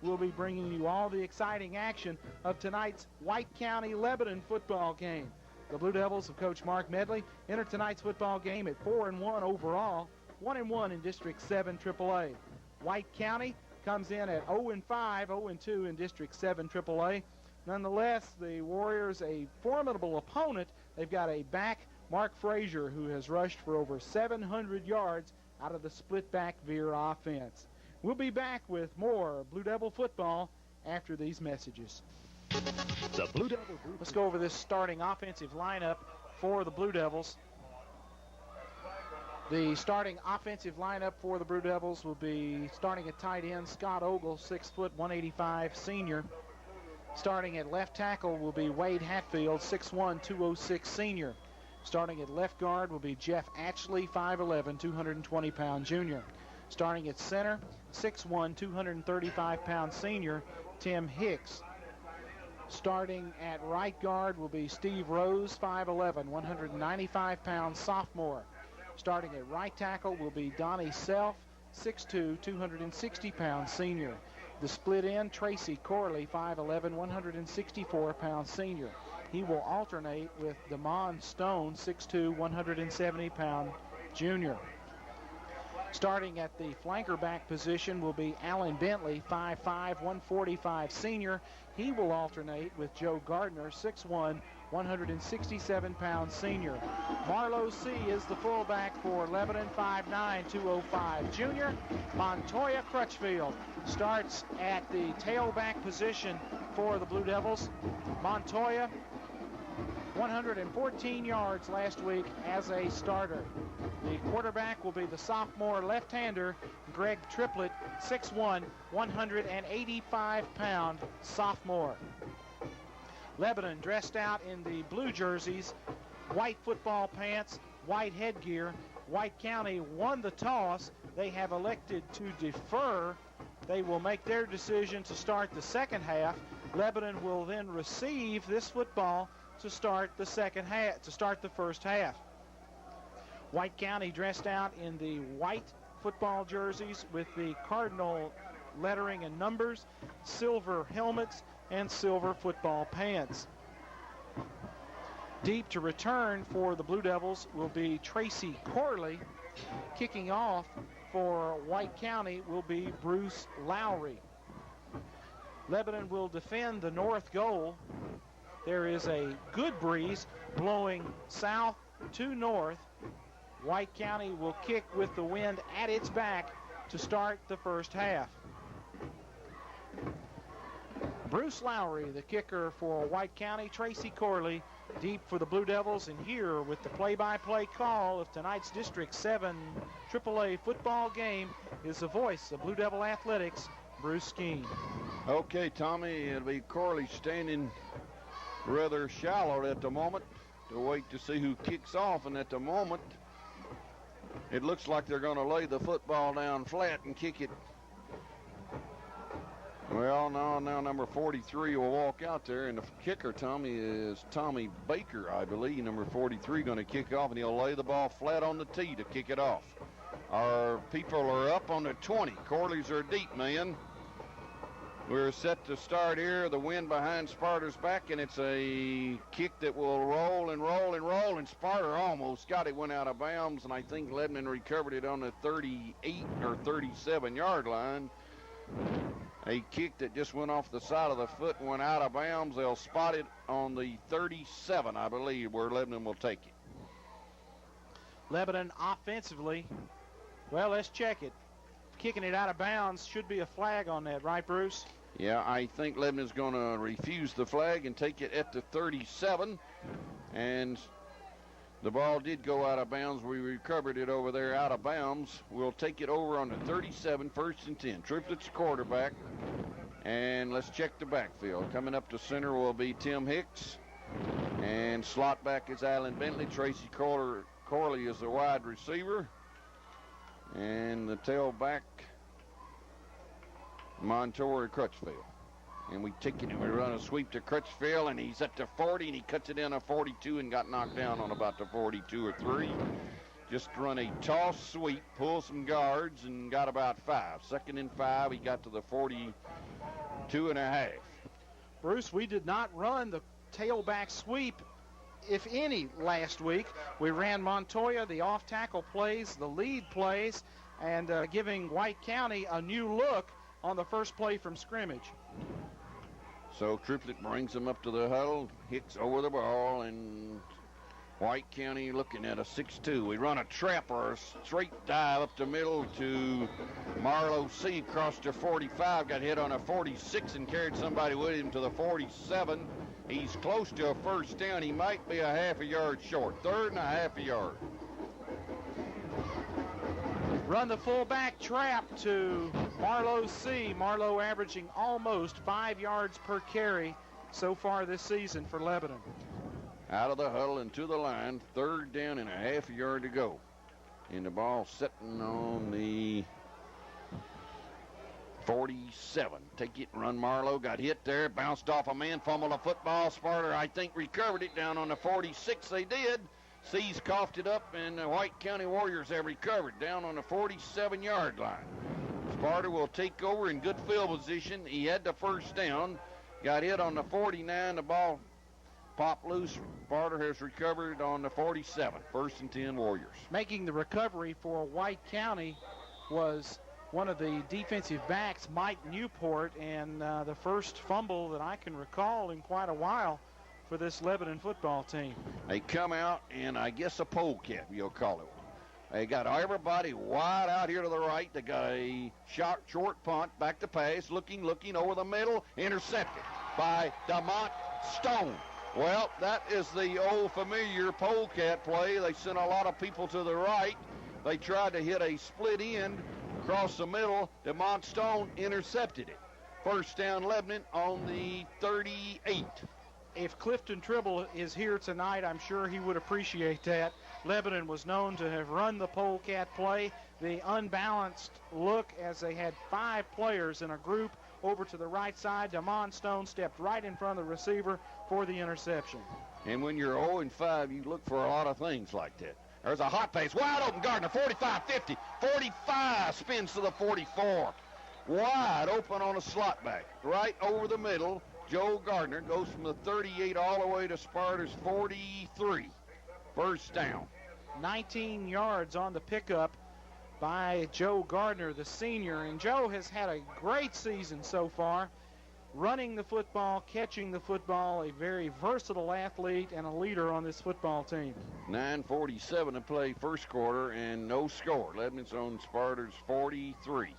we'll be bringing you all the exciting action of tonight's White County Lebanon football game. The Blue Devils of Coach Mark Medley enter tonight's football game at 4-1 overall, 1-1 in District 7 AAA. White County comes in at 0-5, 0-2 in District 7 AAA. Nonetheless, the Warriors, a formidable opponent. They've got a back, Mark Frazier, who has rushed for over 700 yards out of the split back veer offense. We'll be back with more Blue Devil football after these messages. The Blue Devil group. Let's go over this starting offensive lineup for the Blue Devils. The starting offensive lineup for the Blue Devils will be starting at tight end, Scott Ogle, 6 foot, 185, senior. Starting at left tackle will be Wade Hatfield, 6'1", 206, senior. Starting at left guard will be Jeff Atchley, 5'11", 220-pound junior. Starting at center, 6'1", 235-pound senior, Tim Hicks. Starting at right guard will be Steve Rose, 5'11", 195-pound sophomore. Starting at right tackle will be Donnie Self, 6'2", 260-pound senior. The split end, Tracy Corley, 5'11", 164-pound senior. He will alternate with Damon Stone, 6'2", 170-pound junior. Starting at the flanker back position will be Alan Bentley, 5'5", 145 senior. He will alternate with Joe Gardner, 6'1", 167-pound senior. Marlowe C. is the fullback for Lebanon, 5'9", 205 junior. Montoya Crutchfield starts at the tailback position for the Blue Devils. Montoya, 114 yards last week as a starter. The quarterback will be the sophomore left-hander, Greg Triplett, 6'1", 185-pound sophomore. Lebanon dressed out in the blue jerseys, white football pants, white headgear. White County won the toss. They have elected to defer. They will make their decision to start the second half. Lebanon will then receive this football to start the second half, to start the first half. White County dressed out in the white football jerseys with the cardinal lettering and numbers, silver helmets, and silver football pants. Deep to return for the Blue Devils will be Tracy Corley. Kicking off for White County will be Bruce Lowry. Lebanon will defend the north goal. There is a good breeze blowing south to north. White County will kick with the wind at its back to start the first half. Bruce Lowry, the kicker for White County. Tracy Corley deep for the Blue Devils. And here with the play-by-play call of tonight's District 7 AAA football game is the voice of Blue Devil Athletics, Bruce Skeen. Okay, Tommy, it'll be Corley standing rather shallow at the moment to wait to see who kicks off. And at the moment, it looks like they're going to lay the football down flat and kick it. Well, now number 43 will walk out there, and the kicker, Tommy, is Tommy Baker, I believe. Number 43 going to kick off, and he'll lay the ball flat on the tee to kick it off. Our people are up on the 20. Corleys are deep, man. We're set to start here. The wind behind Sparta's back, and it's a kick that will roll and roll and roll, and Sparta almost got it, went out of bounds, and I think Lebanon recovered it on the 38 or 37-yard line. A kick that just went off the side of the foot and went out of bounds. They'll spot it on the 37, I believe, where Lebanon will take it. Lebanon offensively, well, let's check it. Kicking it out of bounds, should be a flag on that, right, Bruce? Yeah, I think Lebanon's going to refuse the flag and take it at the 37. And the ball did go out of bounds. We recovered it over there out of bounds. We'll take it over on the 37, 1st and 10. Triplett's quarterback. And let's check the backfield. Coming up to center will be Tim Hicks. And slot back is Alan Bentley. Tracy Corley is the wide receiver. And the tailback, Montoya Crutchfield. And we take it and we run a sweep to Crutchfield, and he's at the 40, and he cuts it in a 42 and got knocked down on about the 42 or 3. Just run a toss sweep, pull some guards, and got about 5. 2nd and 5, he got to the 42.5. Bruce, we did not run the tailback sweep, if any, last week. We ran Montoya, the off-tackle plays, the lead plays, and giving White County a new look on the first play from scrimmage. So Triplett brings him up to the huddle, hits over the ball, and White County looking at a 6-2. We run a trap or a straight dive up the middle to Marlowe C. Crossed to 45, got hit on a 46 and carried somebody with him to the 47. He's close to a first down. He might be a half a yard short. 3rd and a half a yard. Run the fullback trap to Marlowe C. Marlowe averaging almost 5 yards per carry so far this season for Lebanon. Out of the huddle and to the line, 3rd down and a half a yard to go. And the ball sitting on the 47. Take it, run Marlowe, got hit there, bounced off a man, fumbled a football. Sparta, I think, recovered it down on the 46. They did. C's coughed it up, and the White County Warriors have recovered down on the 47-yard line. Sparta will take over in good field position. He had the first down, got hit on the 49. The ball popped loose. Sparta has recovered on the 47. 1st and 10 Warriors. Making the recovery for White County was one of the defensive backs, Mike Newport, and the first fumble that I can recall in quite a while for this Lebanon football team. They come out, and I guess a polecat, you'll call it. They got everybody wide out here to the right. They got a short punt, back to pass, looking over the middle, intercepted by DeMont Stone. Well, that is the old familiar polecat play. They sent a lot of people to the right. They tried to hit a split end across the middle. DeMont Stone intercepted it. 1st down Lebanon on the 38. If Clifton Tribble is here tonight, I'm sure he would appreciate that. Lebanon was known to have run the polecat play, the unbalanced look as they had 5 players in a group over to the right side. DeMont Stone stepped right in front of the receiver for the interception. And when you're 0-5, you look for a lot of things like that. There's a hot pass, wide open Gardner, 45, 50, 45, spins to the 44. Wide open on a slot back, right over the middle. Joe Gardner goes from the 38 all the way to Sparta's 43. 1st down. 19 yards on the pickup by Joe Gardner, the senior. And Joe has had a great season so far, running the football, catching the football, a very versatile athlete and a leader on this football team. 9:47 to play 1st quarter and no score. Lebanon's on Sparta's 43.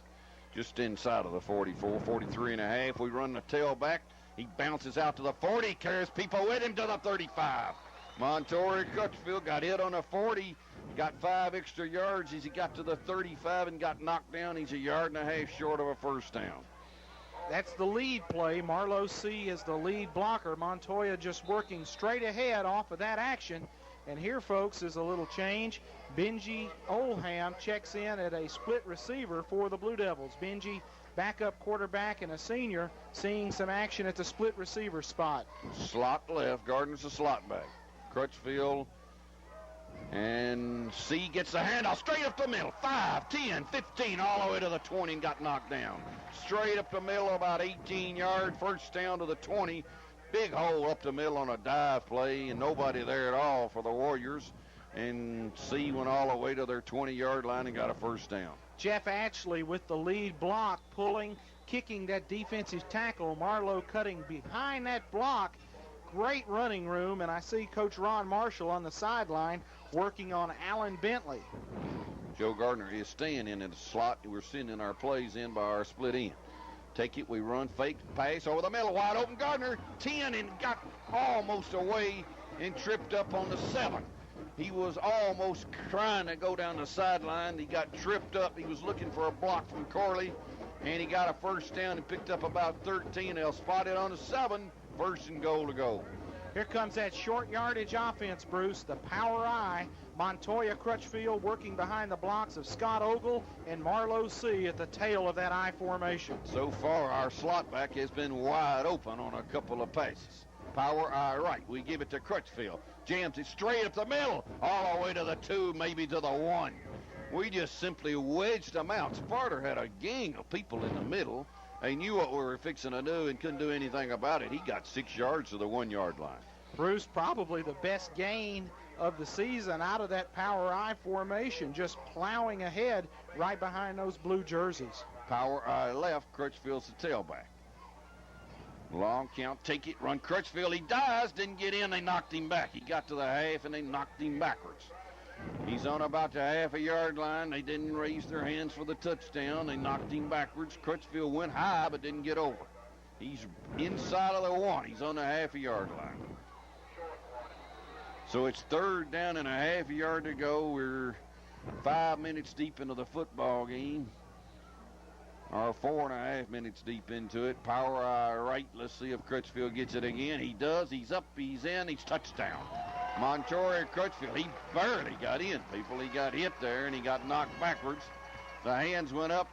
Just inside of the 44, 43 and a half. We run the tailback. He bounces out to the 40, carries people with him to the 35. Montoya Crutchfield got hit on the 40, got 5 extra yards as he got to the 35 and got knocked down. He's a yard and a half short of a 1st down. That's the lead play. Marlowe C is the lead blocker. Montoya just working straight ahead off of that action. And here, folks, is a little change. Benji Olham checks in at a split receiver for the Blue Devils. Benji, backup quarterback and a senior, seeing some action at the split receiver spot. Slot left. Gardner's a slot back. Crutchfield and C gets the handoff straight up the middle. 5, 10, 15, all the way to the 20 and got knocked down. Straight up the middle, about 18 yards. 1st down to the 20. Big hole up the middle on a dive play and nobody there at all for the Warriors. And C went all the way to their 20-yard line and got a 1st down. Jeff Ashley with the lead block, pulling, kicking that defensive tackle. Marlowe cutting behind that block. Great running room, and I see Coach Ron Marshall on the sideline working on Alan Bentley. Joe Gardner is staying in the slot. We're sending our plays in by our split end. Take it, we run, fake pass over the middle, wide open Gardner, 10, and got almost away and tripped up on the 7. He was almost trying to go down the sideline. He got tripped up. He was looking for a block from Corley, and he got a 1st down and picked up about 13. They'll spot it on the 7. 1st and goal to go. Here comes that short yardage offense, Bruce. The power I. Montoya Crutchfield working behind the blocks of Scott Ogle and Marlowe C at the tail of that I formation. So far, our slot back has been wide open on a couple of passes. Power eye right. We give it to Crutchfield. Jams it straight up the middle, all the way to the 2, maybe to the 1. We just simply wedged them out. Sparta had a gang of people in the middle. They knew what we were fixing to do and couldn't do anything about it. He got 6 yards to the 1-yard line. Bruce, probably the best gain of the season out of that power eye formation, just plowing ahead right behind those blue jerseys. Power eye left, Crutchfield's the tailback. Long count, take it, run Crutchfield. He dies, didn't get in, they knocked him back. He got to the half and they knocked him backwards. He's on about the half-a-yard line. They didn't raise their hands for the touchdown. They knocked him backwards. Crutchfield went high but didn't get over. He's inside of the 1. He's on the half-a-yard line. So it's 3rd down and a half-a-yard to go. We're 5 minutes deep into the football game. Or 4.5 minutes deep into it. Power eye right. Let's see if Crutchfield gets it again. He does. He's up. He's in. He's touchdown. Montoya Crutchfield. He barely got in, people. He got hit there, and he got knocked backwards. The hands went up.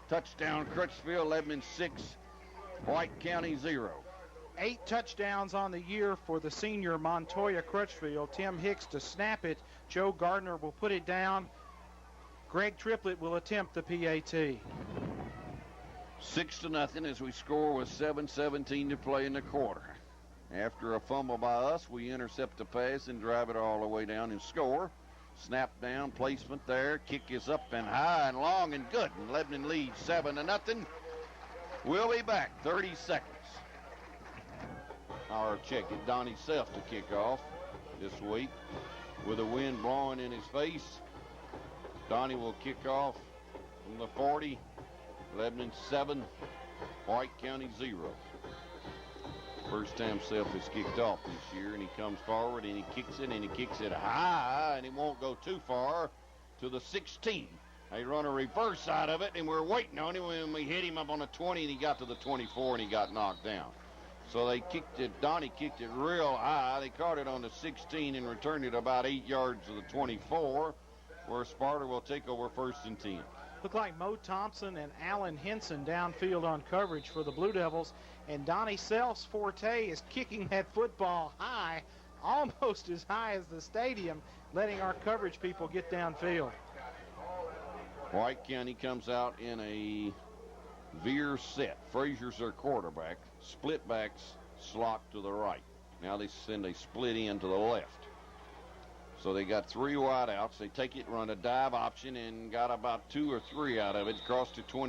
Touchdown Crutchfield. 11-6. White County 0. 8 touchdowns on the year for the senior Montoya Crutchfield. Tim Hicks to snap it. Joe Gardner will put it down. Greg Triplett will attempt the PAT. 6-0 as we score with 7:17 to play in the quarter. After a fumble by us, we intercept the pass and drive it all the way down and score. Snap down, placement there. Kick is up and high and long and good. And Lebanon leads 7-0. We'll be back 30 seconds. Our check it, Donnie Self to kick off this week with the wind blowing in his face. Donnie will kick off from the 40. Lebanon 7, White County 0. First time Self has kicked off this year, and he comes forward and he kicks it, and he kicks it high, and he won't go too far to the 16. They run a reverse out of it, and we're waiting on him when we hit him up on the 20, and he got to the 24, and he got knocked down. So they kicked it, Donnie kicked it real high. They caught it on the 16 and returned it about 8 yards to the 24, where Sparta will take over 1st and 10. Look like Mo Thompson and Alan Henson downfield on coverage for the Blue Devils. And Donnie Self's forte is kicking that football high, almost as high as the stadium, letting our coverage people get downfield. White County comes out in a veer set. Frazier's their quarterback. Split backs slot to the right. Now they send a split in to the left. So they got 3 wideouts. They take it, run a dive option, and got about 2 or 3 out of it. Across to 20.